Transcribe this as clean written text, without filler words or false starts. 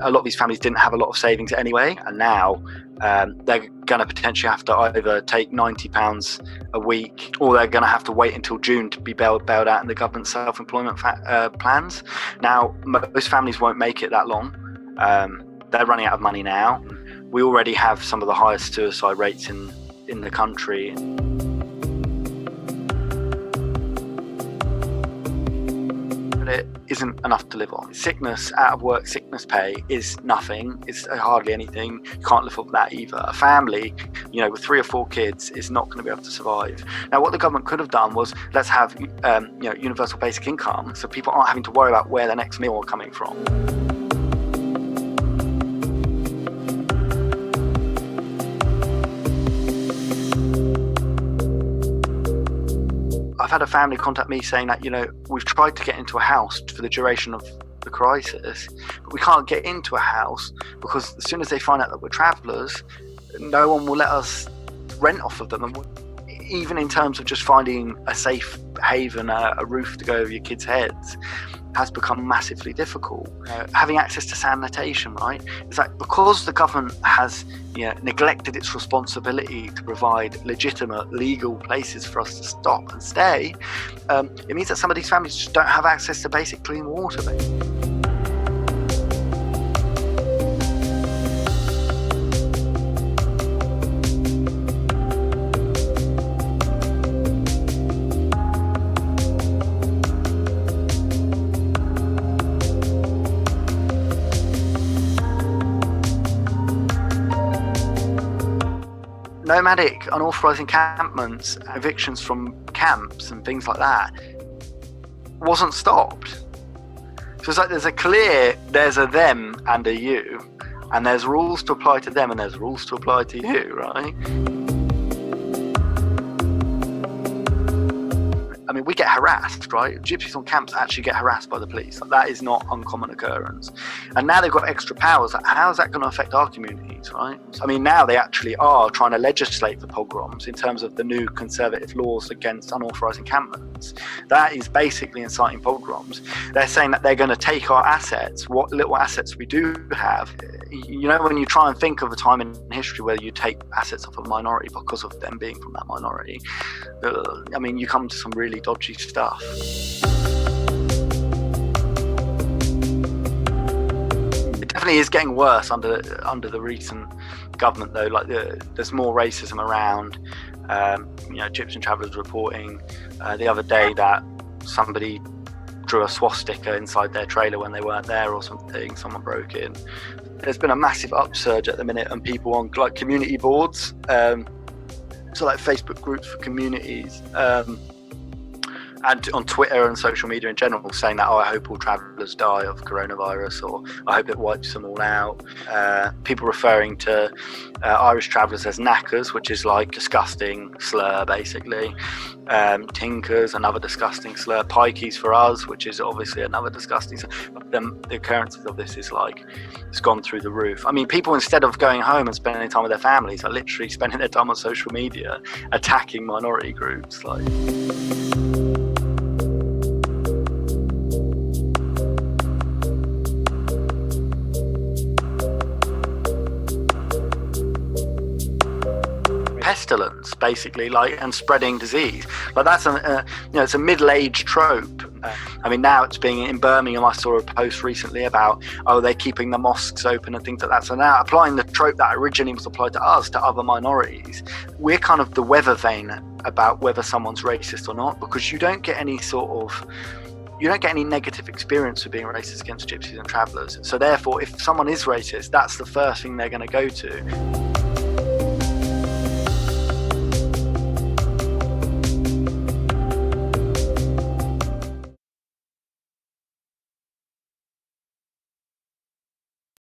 a lot of these families didn't have a lot of savings anyway, and now they're going to potentially have to either take £90 a week, or they're going to have to wait until June to be bailed out in the government self-employment plans. Now, most families won't make it that long. They're running out of money now. We already have some of the highest suicide rates in the country. It isn't enough to live on. Sickness, out of work sickness pay is nothing. It's hardly anything. You can't live off that either. A family, with 3 or 4 kids is not going to be able to survive. Now, what the government could have done was, let's have universal basic income, so people aren't having to worry about where their next meal are coming from. I've had a family contact me saying that, we've tried to get into a house for the duration of the crisis, but we can't get into a house because as soon as they find out that we're travellers, no one will let us rent off of them. And even in terms of just finding a safe haven, a roof to go over your kids' heads, has become massively difficult. Having access to sanitation, right? It's like, because the government has neglected its responsibility to provide legitimate, legal places for us to stop and stay, it means that some of these families just don't have access to basic clean water. Nomadic, unauthorised encampments, evictions from camps and things like that wasn't stopped. So it's like there's a them and a you, and there's rules to apply to them and there's rules to apply to you, right? I mean, we get harassed, right? Gypsies on camps actually get harassed by the police. Like, that is not uncommon occurrence. And now they've got extra powers. Like, how is that going to affect our communities, right? I mean, now they actually are trying to legislate for pogroms in terms of the new conservative laws against unauthorised encampments. That is basically inciting pogroms. They're saying that they're going to take our assets, what little assets we do have. When you try and think of a time in history where you take assets off a minority because of them being from that minority, you come to some really dodgy stuff. It definitely is getting worse under the recent government, though. Like, there's more racism around. Gypsy and Traveller was reporting the other day that somebody drew a swastika inside their trailer when they weren't there or something. Someone broke in. There's been a massive upsurge at the minute, and people on community boards, so Facebook groups for communities, and on Twitter and social media in general, saying that, I hope all travellers die of coronavirus, or I hope it wipes them all out. People referring to Irish travellers as knackers, which is like disgusting slur, basically. Tinkers, another disgusting slur. Pikeys for us, which is obviously another disgusting slur. But the occurrences of this is it's gone through the roof. I mean, people, instead of going home and spending time with their families, are literally spending their time on social media attacking minority groups. Pestilence, basically, and spreading disease. That's it's a middle-aged trope. Now it's being in Birmingham. I saw a post recently about they're keeping the mosques open and things like that. So now applying the trope that originally was applied to us to other minorities, we're kind of the weather vane about whether someone's racist or not, because you don't get any negative experience of being racist against Gypsies and Travellers. So therefore, if someone is racist, that's the first thing they're going to go to.